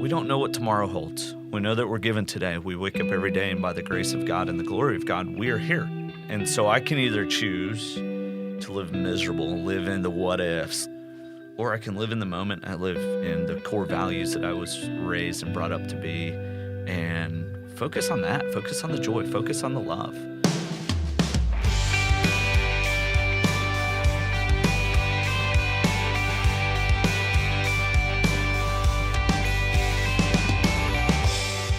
We don't know what tomorrow holds. We know that we're given today. We wake up every day, and by the grace of God and the glory of God, we are here. And so I can either choose to live miserable, live in the what ifs, or I can live in the moment. I live in the core values that I was raised and brought up to be, and focus on that. Focus on the joy. Focus on the love.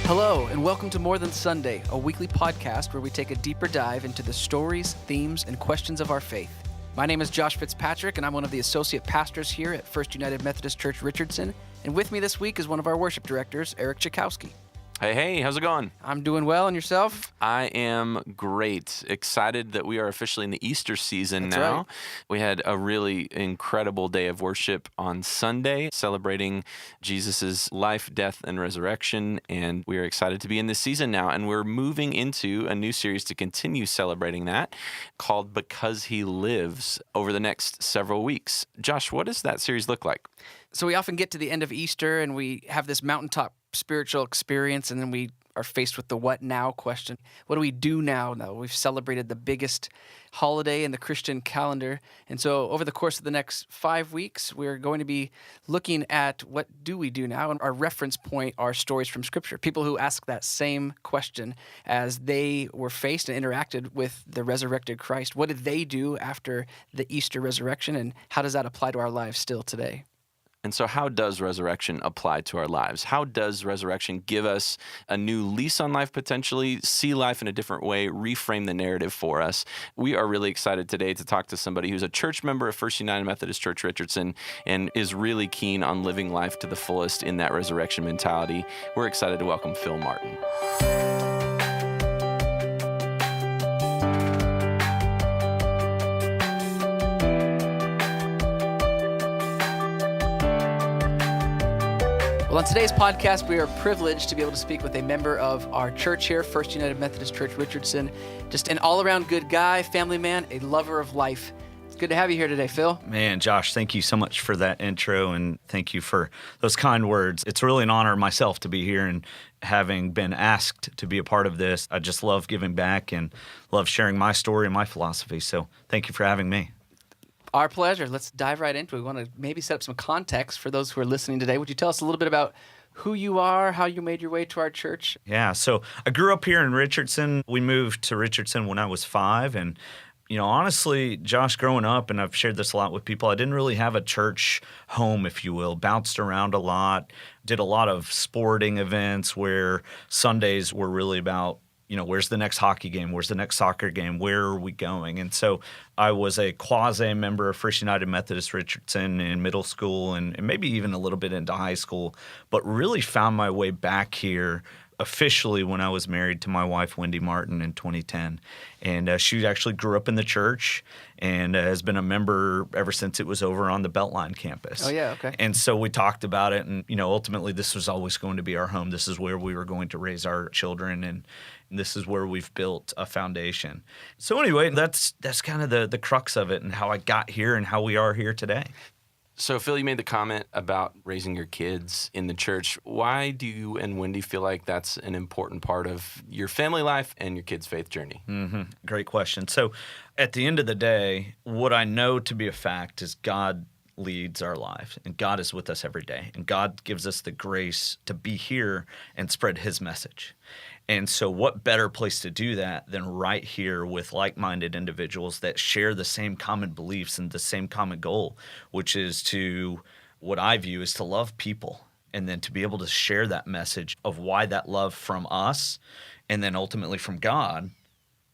Hello, and welcome to More Than Sunday, a weekly podcast where we take a deeper dive into the stories, themes, and questions of our faith. My name is Josh Fitzpatrick, and I'm one of the associate pastors here at First United Methodist Church, Richardson. And with me this week is one of our worship directors, Eric Tchaikovsky. Hey, how's it going? I'm doing well, and yourself? I am great. Excited that we are officially in the Easter season That's now. right. We had a really incredible day of worship on Sunday, celebrating Jesus' life, death, and resurrection, and we are excited to be in this season now, and we're moving into a new series to continue celebrating that, called Because He Lives, over the next several weeks. Josh, what does that series look like? So we often get to the end of Easter, and we have this mountaintop spiritual experience, and then we are faced with the what now question. What do we do now? We've celebrated the biggest holiday in the Christian calendar. And so over the course of the next 5 weeks, we're going to be looking at what do we do now? And our reference point are stories from Scripture. People who ask that same question as they were faced and interacted with the resurrected Christ. What did they do after the Easter resurrection? And how does that apply to our lives still today? And so how does resurrection apply to our lives? How does resurrection give us a new lease on life, potentially, see life in a different way, reframe the narrative for us? We are really excited today to talk to somebody who's a church member of First United Methodist Church, Richardson, and is really keen on living life to the fullest in that resurrection mentality. We're excited to welcome Phil Martin. Well, on today's podcast, we are privileged to be able to speak with a member of our church here, First United Methodist Church, Richardson. Just an all-around good guy, family man, a lover of life. It's good to have you here today, Phil. Man, Josh, thank you so much for that intro, and thank you for those kind words. It's really an honor myself to be here, and having been asked to be a part of this, I just love giving back and love sharing my story and my philosophy. So thank you for having me. Our pleasure. Let's dive right into it. We want to maybe set up some context for those who are listening today. Would you tell us a little bit about who you are, how you made your way to our church? Yeah, so I grew up here in Richardson. We moved to Richardson when I was 5, and honestly, Josh, growing up, and I've shared this a lot with people, I didn't really have a church home, if you will. Bounced around a lot, did a lot of sporting events where Sundays were really about, where's the next hockey game? Where's the next soccer game? Where are we going? And so I was a quasi-member of First United Methodist Richardson in middle school and maybe even a little bit into high school, but really found my way back here officially when I was married to my wife, Wendy Martin, in 2010. And she actually grew up in the church and has been a member ever since it was over on the Beltline campus. Oh, yeah, okay. And so we talked about it, and, ultimately this was always going to be our home. This is where we were going to raise our children, and this is where we've built a foundation. So anyway, that's kind of the crux of it and how I got here and how we are here today. So, Phil, you made the comment about raising your kids in the church. Why do you and Wendy feel like that's an important part of your family life and your kids' faith journey? Great question. So at the end of the day, what I know to be a fact is God leads our lives, and God is with us every day, and God gives us the grace to be here and spread His message. And so what better place to do that than right here with like-minded individuals that share the same common beliefs and the same common goal, which is to, what I view is to love people, and then to be able to share that message of why that love from us and then ultimately from God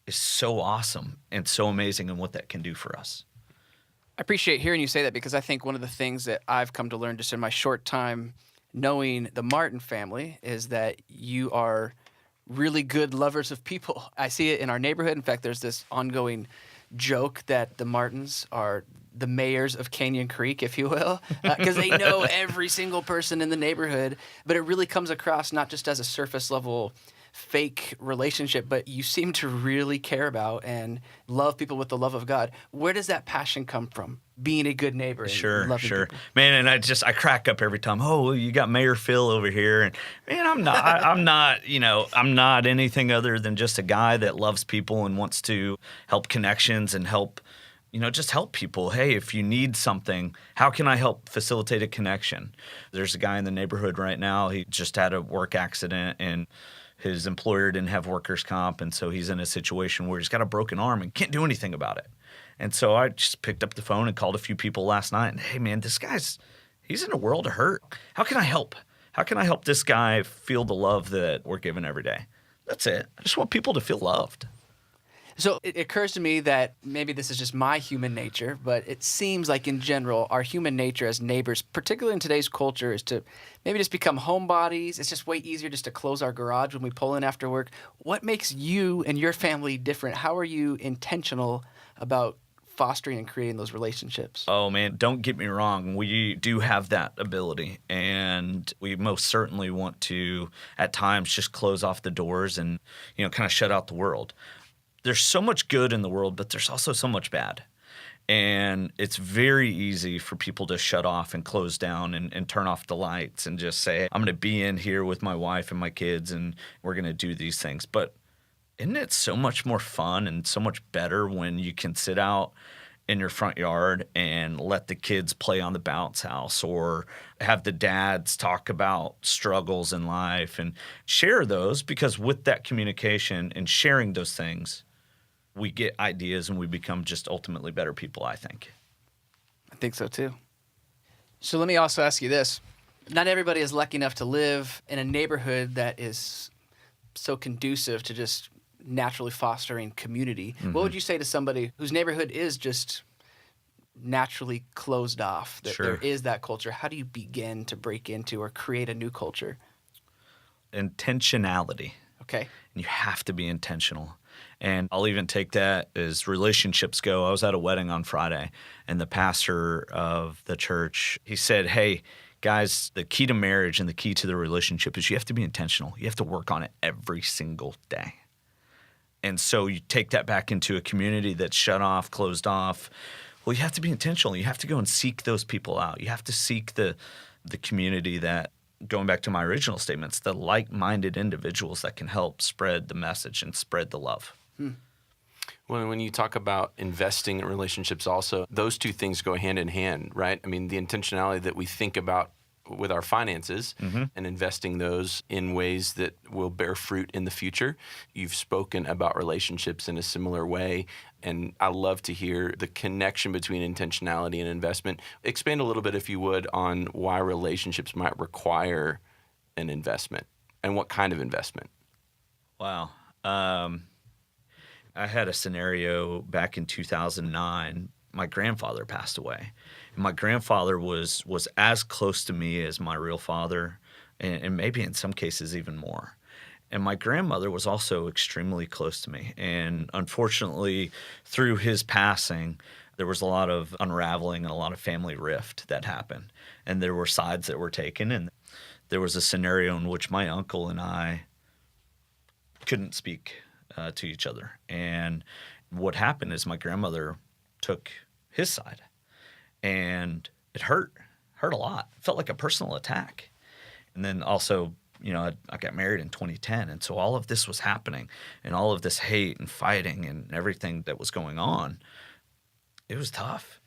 is so awesome and so amazing and what that can do for us. I appreciate hearing you say that because I think one of the things that I've come to learn just in my short time knowing the Martin family is that you are really good lovers of people. I see it in our neighborhood. In fact, there's this ongoing joke that the Martins are the mayors of Canyon Creek, if you will, because they know every single person in the neighborhood. But it really comes across not just as a surface level fake relationship, but you seem to really care about and love people with the love of God. Where does that passion come from? Being a good neighbor and loving Sure. people. Man, and I crack up every time. Oh, well, you got Mayor Phil over here. And man, I'm not, I'm not anything other than just a guy that loves people and wants to help connections and help, just help people. Hey, if you need something, how can I help facilitate a connection? There's a guy in the neighborhood right now. He just had a work accident and his employer didn't have workers' comp. And so he's in a situation where he's got a broken arm and can't do anything about it. And so I just picked up the phone and called a few people last night. And hey, man, he's in a world of hurt. How can I help? How can I help this guy feel the love that we're given every day? That's it. I just want people to feel loved. So it occurs to me that maybe this is just my human nature, but it seems like in general, our human nature as neighbors, particularly in today's culture, is to maybe just become homebodies. It's just way easier just to close our garage when we pull in after work. What makes you and your family different? How are you intentional about fostering and creating those relationships? Oh, man, don't get me wrong. We do have that ability, and we most certainly want to, at times, just close off the doors and, kind of shut out the world. There's so much good in the world, but there's also so much bad. And it's very easy for people to shut off and close down and turn off the lights and just say, I'm going to be in here with my wife and my kids, and we're going to do these things. But isn't it so much more fun and so much better when you can sit out in your front yard and let the kids play on the bounce house, or have the dads talk about struggles in life and share those? Because with that communication and sharing those things, we get ideas and we become just ultimately better people, I think. I think so too. So let me also ask you this. Not everybody is lucky enough to live in a neighborhood that is so conducive to just naturally fostering community. Mm-hmm. What would you say to somebody whose neighborhood is just naturally closed off, that there is that culture? How do you begin to break into or create a new culture? Intentionality. Okay. And you have to be intentional. And I'll even take that as relationships go. I was at a wedding on Friday, and the pastor of the church, he said, hey, guys, the key to marriage and the key to the relationship is you have to be intentional. You have to work on it every single day. And so you take that back into a community that's shut off, closed off. Well, you have to be intentional. You have to go and seek those people out. You have to seek the community that, going back to my original statements, the like-minded individuals that can help spread the message and spread the love. Well, when you talk about investing in relationships also, those two things go hand in hand, right? I mean, the intentionality that we think about with our finances and investing those in ways that will bear fruit in the future. You've spoken about relationships in a similar way, and I love to hear the connection between intentionality and investment. Expand a little bit, if you would, on why relationships might require an investment and what kind of investment. Wow. I had a scenario back in 2009. My grandfather passed away. And my grandfather was as close to me as my real father, and maybe in some cases even more. And my grandmother was also extremely close to me. And unfortunately, through his passing, there was a lot of unraveling and a lot of family rift that happened. And there were sides that were taken. And there was a scenario in which my uncle and I couldn't speak to each other. And what happened is my grandmother took his side. And it hurt a lot. It felt like a personal attack. And then also, I got married in 2010. And so all of this was happening, and all of this hate and fighting and everything that was going on, it was tough.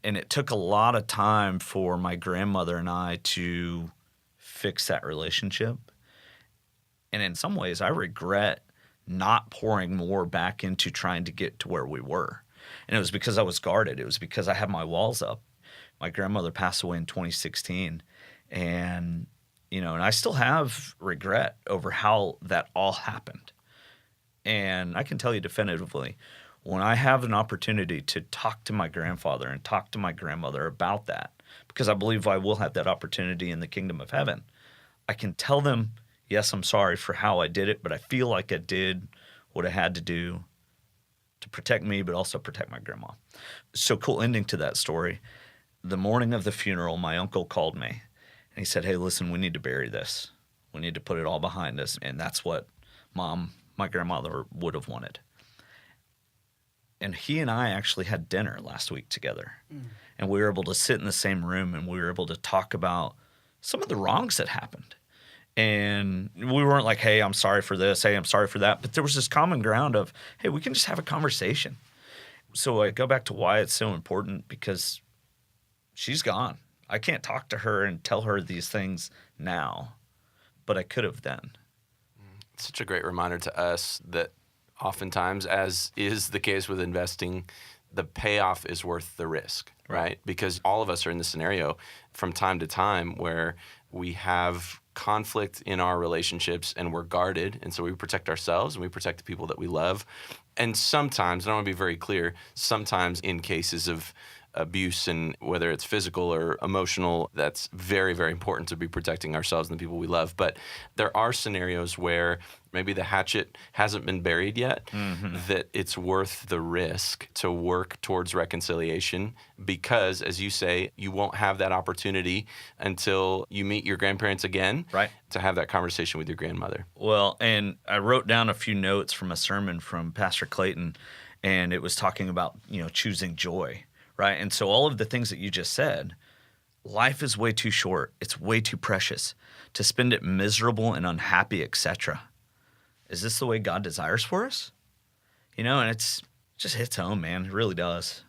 And it took a lot of time for my grandmother and I to fix that relationship. And in some ways, I regret not pouring more back into trying to get to where we were. And it was because I was guarded. It was because I had my walls up. My grandmother passed away in 2016. And, and I still have regret over how that all happened. And I can tell you definitively, when I have an opportunity to talk to my grandfather and talk to my grandmother about that, because I believe I will have that opportunity in the kingdom of heaven, I can tell them, yes, I'm sorry for how I did it, but I feel like I did what I had to do to protect me, but also protect my grandma. So cool ending to that story. The morning of the funeral, my uncle called me, and he said, hey, listen, we need to bury this. We need to put it all behind us. And that's what my grandmother, would have wanted. And he and I actually had dinner last week together. And we were able to sit in the same room and we were able to talk about some of the wrongs that happened. And we weren't like, hey, I'm sorry for this. Hey, I'm sorry for that. But there was this common ground of, hey, we can just have a conversation. So I go back to why it's so important, because she's gone. I can't talk to her and tell her these things now, but I could have then. It's such a great reminder to us that oftentimes, as is the case with investing, the payoff is worth the risk, right? Because all of us are in this scenario from time to time where we have conflict in our relationships and we're guarded. And so we protect ourselves and we protect the people that we love. And sometimes, and I want to be very clear, sometimes in cases of abuse, and whether it's physical or emotional, that's very, very important to be protecting ourselves and the people we love. But there are scenarios where maybe the hatchet hasn't been buried yet, that it's worth the risk to work towards reconciliation, because, as you say, you won't have that opportunity until you meet your grandparents again, Right. to have that conversation with your grandmother. Well, and I wrote down a few notes from a sermon from Pastor Clayton, and it was talking about, choosing joy. Right. And so all of the things that you just said, life is way too short. It's way too precious to spend it miserable and unhappy, etc. Is this the way God desires for us? And it just hits home, man. It really does.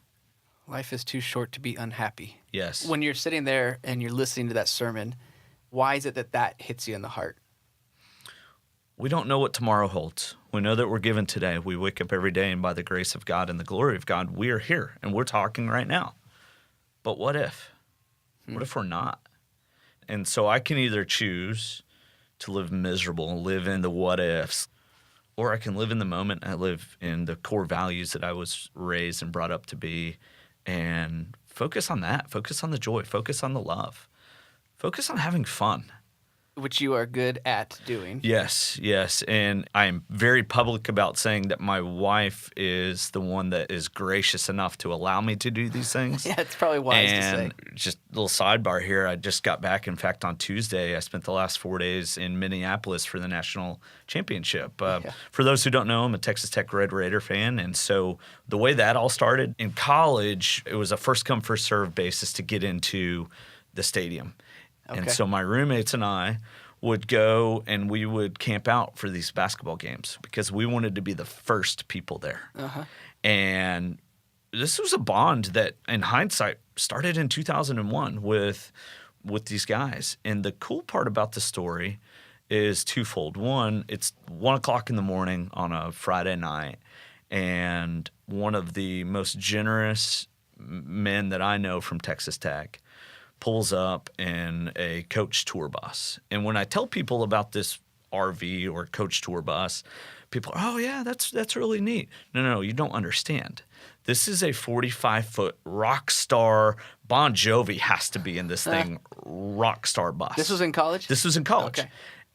Life is too short to be unhappy. Yes. When you're sitting there and you're listening to that sermon, why is it that hits you in the heart? We don't know what tomorrow holds. We know that we're given today. We wake up every day, and by the grace of God and the glory of God, we are here, and we're talking right now. But what if? What if we're not? And so I can either choose to live miserable, live in the what ifs, or I can live in the moment. I live in the core values that I was raised and brought up to be, and focus on that. Focus on the joy. Focus on the love. Focus on having fun. Which you are good at doing. Yes. And I'm very public about saying that my wife is the one that is gracious enough to allow me to do these things. Yeah, it's probably wise to say. And just a little sidebar here, I just got back. In fact, on Tuesday, I spent the last 4 days in Minneapolis for the national championship. For those who don't know, I'm a Texas Tech Red Raider fan. And so the way that all started, in college, it was a first-come, first-served basis to get into the stadium. Okay. And so my roommates and I would go and we would camp out for these basketball games because we wanted to be the first people there. And this was a bond that, in hindsight, started in 2001 with these guys. And the cool part about the story is twofold. One, it's 1 o'clock in the morning on a Friday night, and one of the most generous men that I know from Texas Tech pulls up in a coach tour bus. And when I tell people about this RV or coach tour bus, people are, oh, yeah, that's really neat. No, you don't understand. This is a 45-foot rock star. Bon Jovi has to be in this thing, rock star bus. This was in college? This was in college. Okay.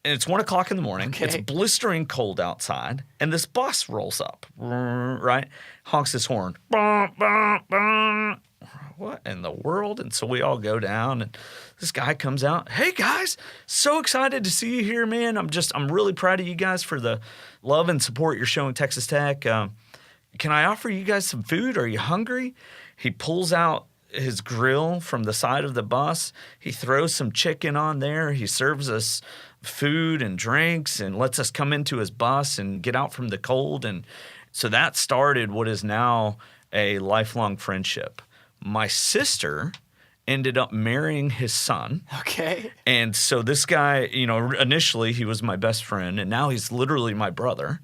And it's 1 o'clock in the morning. Okay. It's blistering cold outside. And this bus rolls up, right? Honks his horn. Bah, bah, bah. What in the world? And so we all go down, and this guy comes out. Hey guys, so excited to see you here, man. I'm really proud of you guys for the love and support you're showing Texas Tech. Can I offer you guys some food? Are you hungry? He pulls out his grill from the side of the bus. He throws some chicken on there. He serves us food and drinks and lets us come into his bus and get out from the cold. And so that started what is now a lifelong friendship. My sister ended up marrying his son. Okay. And so this guy, initially he was my best friend, and now he's literally my brother.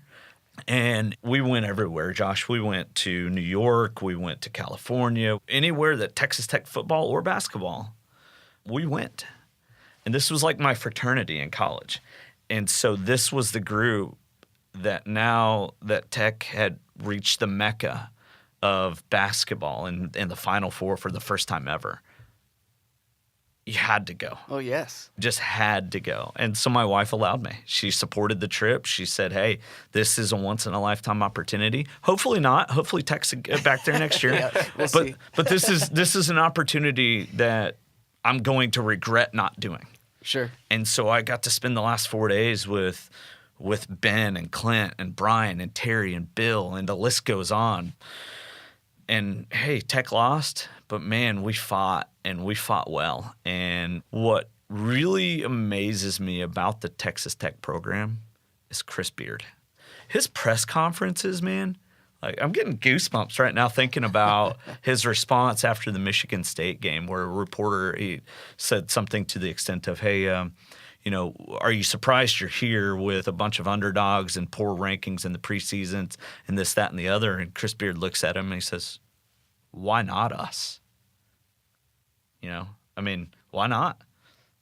And we went everywhere, Josh. We went to New York. We went to California. Anywhere that Texas Tech football or basketball, we went. And this was like my fraternity in college. And so this was the group that now that Tech had reached the mecca of basketball and the Final Four for the first time ever, you had to go. Oh, yes. Just had to go. And so my wife allowed me. She supported the trip. She said, hey, this is a once-in-a-lifetime opportunity. Hopefully not. Hopefully Tech's back there next year. Yeah, we'll see. But this is an opportunity that I'm going to regret not doing. Sure. And so I got to spend the last 4 days with with Ben and Clint and Brian and Terry and Bill, and the list goes on. And hey, Tech lost, but man, we fought, and we fought well. And what really amazes me about the Texas Tech program is Chris Beard. His press conferences, man, like I'm getting goosebumps right now thinking about his response after the Michigan State game, where a reporter, he said something to the extent of, hey, are you surprised you're here with a bunch of underdogs and poor rankings in the preseasons and this, that, and the other? And Chris Beard looks at him and he says, why not us? Why not?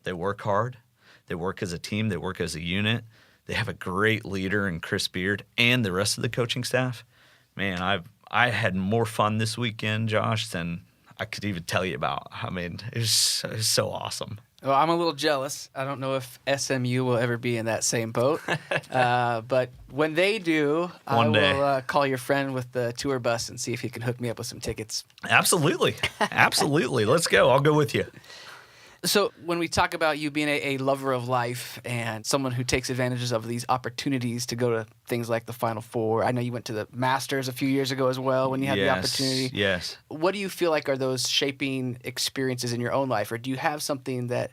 They work hard. They work as a team. They work as a unit. They have a great leader in Chris Beard and the rest of the coaching staff. Man, I had more fun this weekend, Josh, than I could even tell you about. It was so awesome. Well, I'm a little jealous. I don't know if SMU will ever be in that same boat. But when they do, I will call your friend with the tour bus and see if he can hook me up with some tickets. Absolutely. Absolutely. Let's go. I'll go with you. So when we talk about you being a lover of life and someone who takes advantages of these opportunities to go to things like the Final Four, I know you went to the Masters a few years ago as well when you had the opportunity. Yes. What do you feel like are those shaping experiences in your own life? Or do you have something that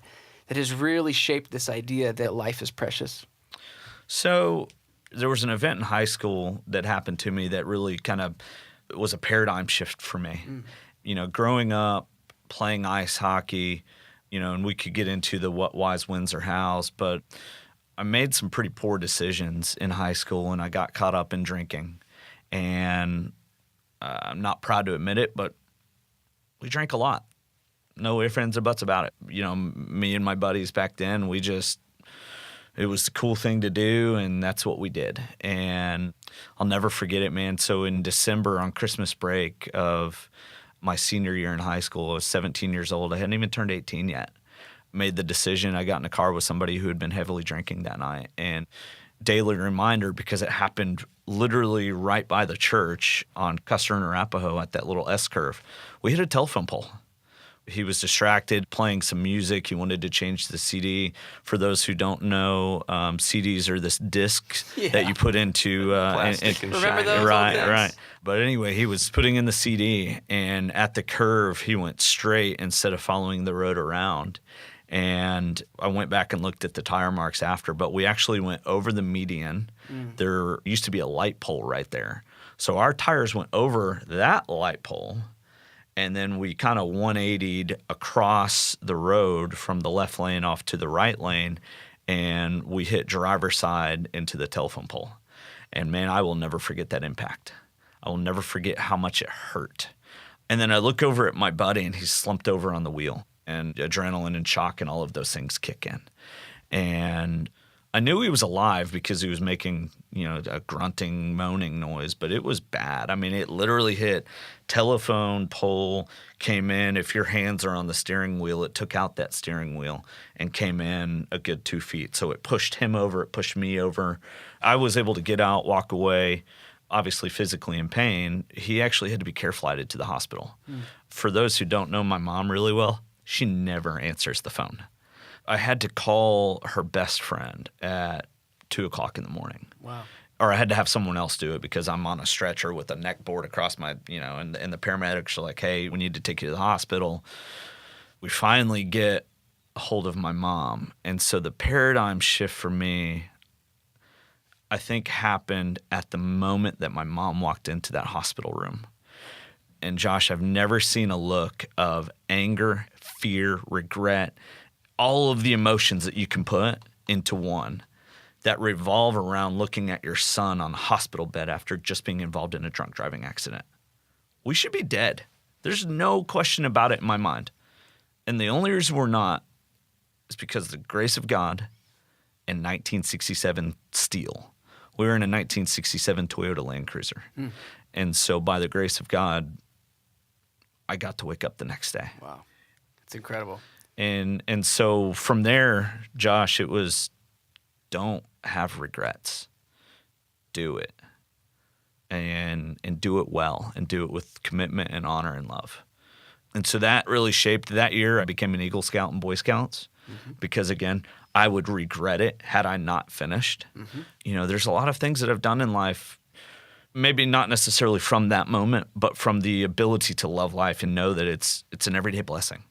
has really shaped this idea that life is precious? So there was an event in high school that happened to me that really kind of was a paradigm shift for me. Growing up, playing ice hockey, and we could get into the what, whys, whens, or hows, but I made some pretty poor decisions in high school, and I got caught up in drinking. And I'm not proud to admit it, but we drank a lot. No ifs, ands, or buts about it. Me and my buddies back then, it was the cool thing to do, and that's what we did. And I'll never forget it, man. So in December, on Christmas break of my senior year in high school, I was 17 years old. I hadn't even turned 18 yet. Made the decision. I got in a car with somebody who had been heavily drinking that night. And daily reminder, because it happened literally right by the church on Custer and Arapahoe at that little S-curve, we hit a telephone pole. He was distracted playing some music. He wanted to change the CD. For those who don't know, CDs are this disc that you put into plastic and remember shiny. those? Right. But anyway, he was putting in the CD, and at the curve, he went straight instead of following the road around. And I went back and looked at the tire marks after, but we actually went over the median. There used to be a light pole right there. So our tires went over that light pole, and then we kind of 180'd across the road from the left lane off to the right lane, and we hit driver's side into the telephone pole. And man, I will never forget that impact. I will never forget how much it hurt. And then I look over at my buddy, and he's slumped over on the wheel, and adrenaline and shock and all of those things kick in. And I knew he was alive because he was making, a grunting, moaning noise, but it was bad. It literally hit telephone pole, came in. If your hands are on the steering wheel, it took out that steering wheel and came in a good 2 feet. So it pushed him over. It pushed me over. I was able to get out, walk away, obviously physically in pain. He actually had to be care flighted to the hospital. For those who don't know my mom really well, she never answers the phone. I had to call her best friend at 2 o'clock in the morning. Wow. Or I had to have someone else do it because I'm on a stretcher with a neck board across my, and the paramedics are like, hey, we need to take you to the hospital. We finally get a hold of my mom. And so the paradigm shift for me, I think, happened at the moment that my mom walked into that hospital room. And Josh, I've never seen a look of anger, fear, regret, all of the emotions that you can put into one that revolve around looking at your son on a hospital bed after just being involved in a drunk driving accident. We should be dead. There's no question about it in my mind. And the only reason we're not is because of the grace of God and 1967 steel. We were in a 1967 Toyota Land Cruiser. And so by the grace of God, I got to wake up the next day. Wow. It's incredible. And so from there, Josh, it was, don't have regrets. Do it. And do it well, and do it with commitment and honor and love. And so that really shaped that year. I became an Eagle Scout and Boy Scouts. because, again, I would regret it had I not finished. There's a lot of things that I've done in life, maybe not necessarily from that moment, but from the ability to love life and know that it's an everyday blessing.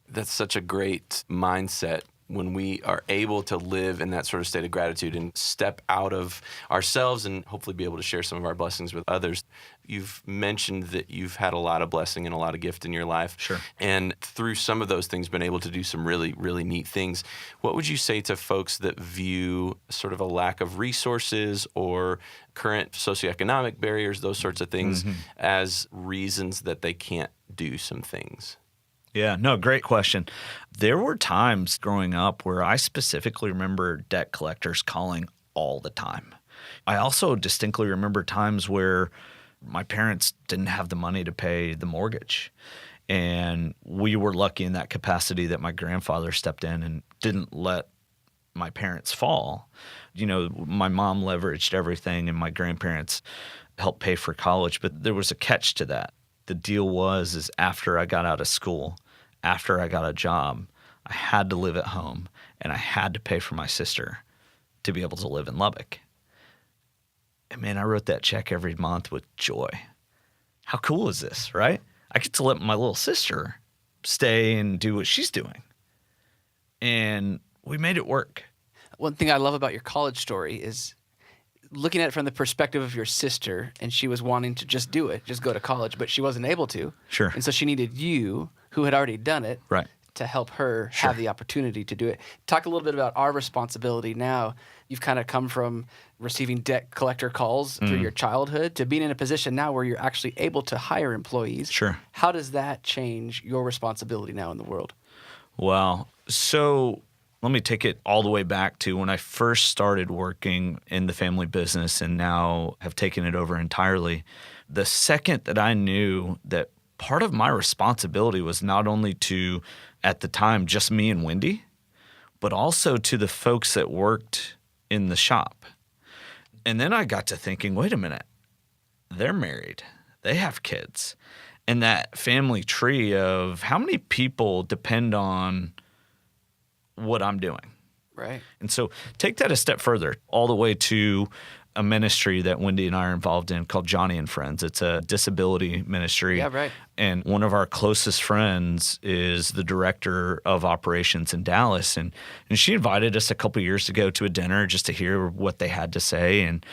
That's such a great mindset when we are able to live in that sort of state of gratitude and step out of ourselves and hopefully be able to share some of our blessings with others. You've mentioned that you've had a lot of blessing and a lot of gift in your life. Sure. And through some of those things, been able to do some really, really neat things. What would you say to folks that view sort of a lack of resources or current socioeconomic barriers, those sorts of things, as reasons that they can't do some things? Yeah, no, great question. There were times growing up where I specifically remember debt collectors calling all the time. I also distinctly remember times where my parents didn't have the money to pay the mortgage. And we were lucky in that capacity that my grandfather stepped in and didn't let my parents fall. My mom leveraged everything and my grandparents helped pay for college, but there was a catch to that. The deal is after I got out of school, after I got a job, I had to live at home and I had to pay for my sister to be able to live in Lubbock. And man, I wrote that check every month with joy. How cool is this, right? I get to let my little sister stay and do what she's doing. And we made it work. One thing I love about your college story is looking at it from the perspective of your sister, and she was wanting to just do it, just go to college, but she wasn't able to. Sure. And so she needed you, who had already done it, Right. to help her have the opportunity to do it. Talk a little bit about our responsibility now. You've kind of come from receiving debt collector calls through your childhood to being in a position now where you're actually able to hire employees. Sure. How does that change your responsibility now in the world? Well, so let me take it all the way back to when I first started working in the family business and now have taken it over entirely. The second that I knew that part of my responsibility was not only to, at the time, just me and Wendy, but also to the folks that worked in the shop. And then I got to thinking, wait a minute, they're married, they have kids. And that family tree of how many people depend on what I'm doing. Right. And so take that a step further, all the way to a ministry that Wendy and I are involved in called Johnny and Friends. It's a disability ministry. Yeah, right. And one of our closest friends is the director of operations in Dallas. And she invited us a couple years ago to a dinner just to hear what they had to say. And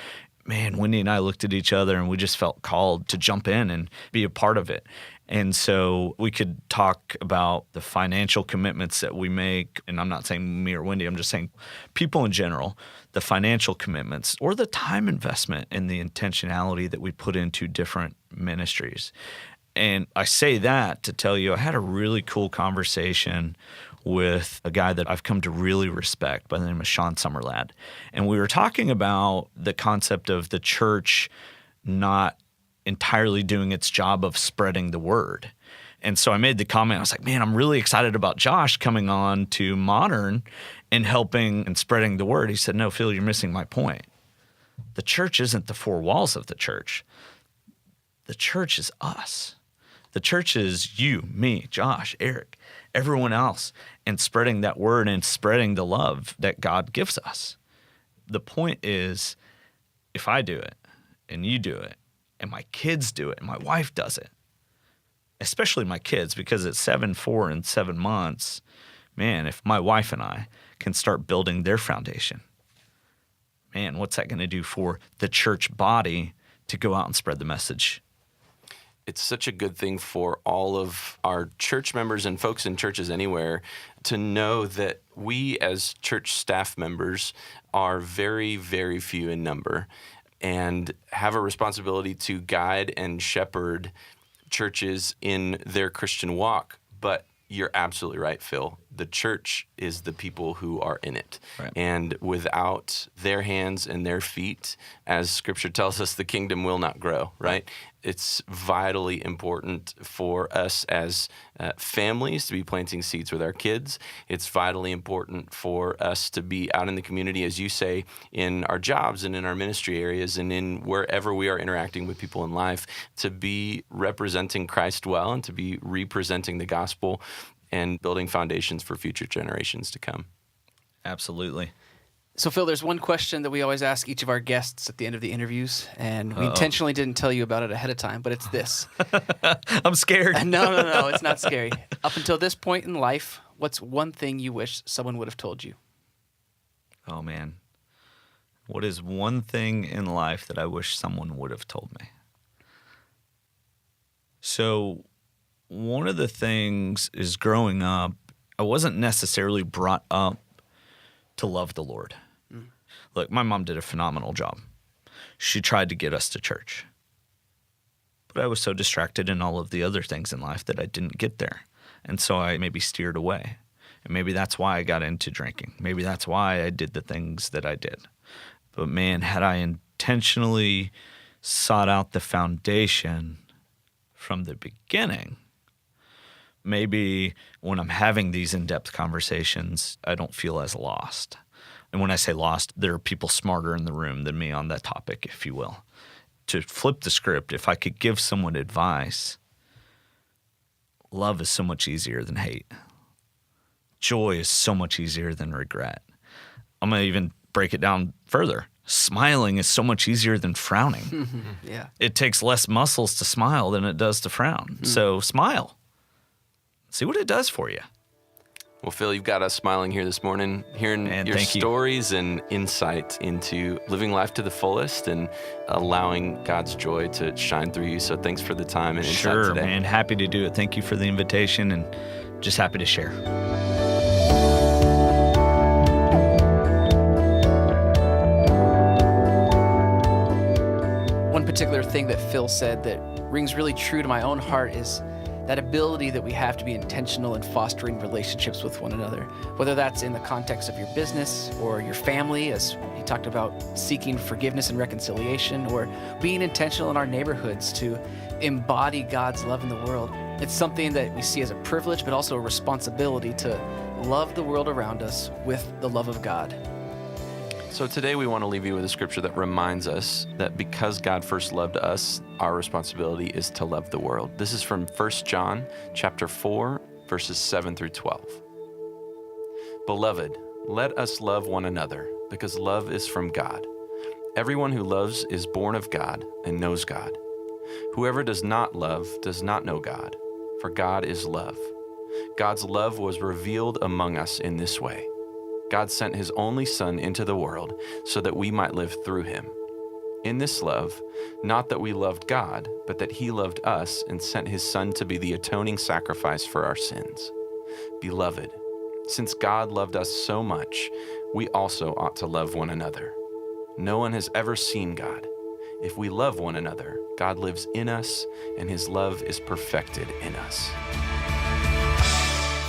man, Wendy and I looked at each other and we just felt called to jump in and be a part of it. And so we could talk about the financial commitments that we make. And I'm not saying me or Wendy, I'm just saying people in general, the financial commitments or the time investment and the intentionality that we put into different ministries. And I say that to tell you, I had a really cool conversation with a guy that I've come to really respect by the name of Sean Summerlad. And we were talking about the concept of the church not entirely doing its job of spreading the word. And so I made the comment, I was like, man, I'm really excited about Josh coming on to Modern and helping and spreading the word. He said, no, Phil, you're missing my point. The church isn't the four walls of the church. The church is us. The church is you, me, Josh, Eric, everyone else, and spreading that word and spreading the love that God gives us. The point is, if I do it and you do it and my kids do it and my wife does it, especially my kids, because at 7, 4, and 7 months, man, if my wife and I can start building their foundation, man, what's that going to do for the church body to go out and spread the message? It's such a good thing for all of our church members and folks in churches anywhere to know that we as church staff members are very, very few in number and have a responsibility to guide and shepherd churches in their Christian walk. But you're absolutely right, Phil. The church is the people who are in it. Right. And without their hands and their feet, as Scripture tells us, the kingdom will not grow, right? It's vitally important for us as families to be planting seeds with our kids. It's vitally important for us to be out in the community, as you say, in our jobs and in our ministry areas and in wherever we are interacting with people in life, to be representing Christ well and to be representing the gospel and building foundations for future generations to come. Absolutely. So, Phil, there's one question that we always ask each of our guests at the end of the interviews, and we intentionally didn't tell you about it ahead of time, but it's this. I'm scared. No, it's not scary. Up until this point in life, what's one thing you wish someone would have told you? Oh, man. What is one thing in life that I wish someone would have told me? So, one of the things is growing up, I wasn't necessarily brought up to love the Lord. Look, my mom did a phenomenal job. She tried to get us to church. But I was so distracted in all of the other things in life that I didn't get there. And so I maybe steered away. And maybe that's why I got into drinking. Maybe that's why I did the things that I did. But man, had I intentionally sought out the foundation from the beginning, maybe when I'm having these in-depth conversations, I don't feel as lost. And when I say lost, there are people smarter in the room than me on that topic, if you will. To flip the script, if I could give someone advice, love is so much easier than hate. Joy is so much easier than regret. I'm going to even break it down further. Smiling is so much easier than frowning. Yeah. It takes less muscles to smile than it does to frown. So smile. See what it does for you. Well, Phil, you've got us smiling here this morning, hearing your stories and insight into living life to the fullest and allowing God's joy to shine through you. So thanks for the time and insight today. Sure, man. Happy to do it. Thank you for the invitation and just happy to share. One particular thing that Phil said that rings really true to my own heart is that ability that we have to be intentional in fostering relationships with one another, whether that's in the context of your business or your family, as he talked about seeking forgiveness and reconciliation, or being intentional in our neighborhoods to embody God's love in the world. It's something that we see as a privilege, but also a responsibility to love the world around us with the love of God. So today we want to leave you with a scripture that reminds us that because God first loved us, our responsibility is to love the world. This is from 1 John chapter 4, verses 7 through 12. Beloved, let us love one another, because love is from God. Everyone who loves is born of God and knows God. Whoever does not love does not know God, for God is love. God's love was revealed among us in this way. God sent his only Son into the world so that we might live through him. In this love, not that we loved God, but that he loved us and sent his Son to be the atoning sacrifice for our sins. Beloved, since God loved us so much, we also ought to love one another. No one has ever seen God. If we love one another, God lives in us, and his love is perfected in us.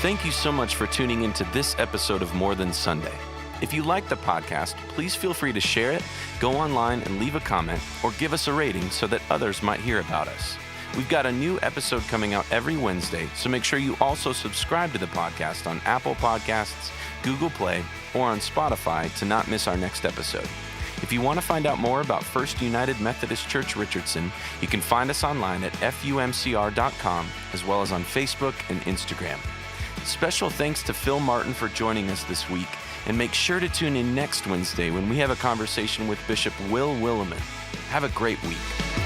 Thank you so much for tuning into this episode of More Than Sunday. If you like the podcast, please feel free to share it, go online and leave a comment, or give us a rating so that others might hear about us. We've got a new episode coming out every Wednesday, so make sure you also subscribe to the podcast on Apple Podcasts, Google Play, or on Spotify to not miss our next episode. If you want to find out more about First United Methodist Church Richardson, you can find us online at fumcr.com, as well as on Facebook and Instagram. Special thanks to Phil Martin for joining us this week, and make sure to tune in next Wednesday when we have a conversation with Bishop Will Willimon. Have a great week.